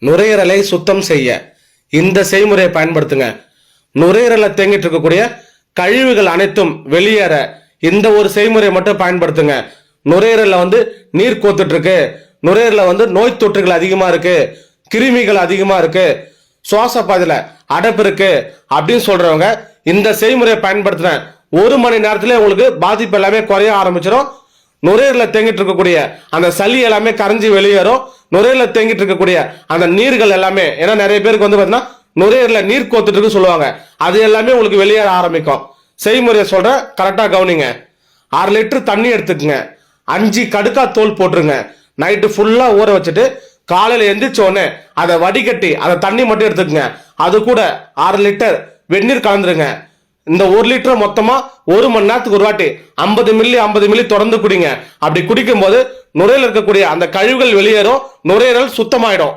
நுரையீரலை சுத்தம் செய்ய இந்த செய்முறையை பயன்படுத்துங்க. நுரையீரலை தேங்கிட்டு இருக்கக்கூடிய கழிவுகள் அனைத்தும் வெளியேற இந்த ஒரு செய்முறையை மட்டும் பயன்படுத்துங்க. நுரையீரல்ல நீர் கோத்துட்டு இருக்கு, நுரையீரல்ல நோய் தொற்றுகள் அதிகமா இருக்கு, கிருமிகள் அதிகமா இருக்கு, சுவாச பாதையில அடைப்பு இருக்கு அப்படின்னு சொல்றவங்க இந்த செய்முறையை பயன்படுத்தின 1 மணி நேரத்திலே உங்களுக்கு பாதிப்பு எல்லாமே குறைய ஆரம்பிச்சிடும். நுரையீரல தேங்கிட்டு இருக்கக்கூடிய அந்த சளி எல்லாமே கரைஞ்சி வெளியேறும். நுரையீரல தேங்கிட்டு இருக்கக்கூடிய அந்த நீர்கள் எல்லாமே, ஏன்னா நிறைய பேருக்கு பாத்தீங்கன்னா நுரையீரல நீர் கோத்துட்டு இருக்கு சொல்லுவாங்க, அது எல்லாமே உங்களுக்கு வெளியேற ஆரம்பிக்கும். செய்முறையை சொல்றேன், கரெக்டா கவனிங்க. 6 லிட்டர் தண்ணி எடுத்துக்கங்க, 5 கடுக்கா தோல் போட்டுருங்க. நைட்டு ஃபுல்லா ஊற வச்சுட்டு காலையில எந்திரிச்ச உடனே அதை வடிகட்டி அதை தண்ணி மட்டும் எடுத்துக்கங்க. அது கூட 6 லிட்டர் வெந்நீர் கலந்துருங்க. இந்த 1 லிட்டர் மொத்தமா 1 மணி நேரத்துக்கு ஒரு வாட்டி 50 மில்லி தொடர்ந்து குடிங்க. அப்படி குடிக்கும் போது நுரையீரல் இருக்கக்கூடிய அந்த கழிவுகள் வெளியேறும், நுரையீரல் சுத்தமாயிடும்.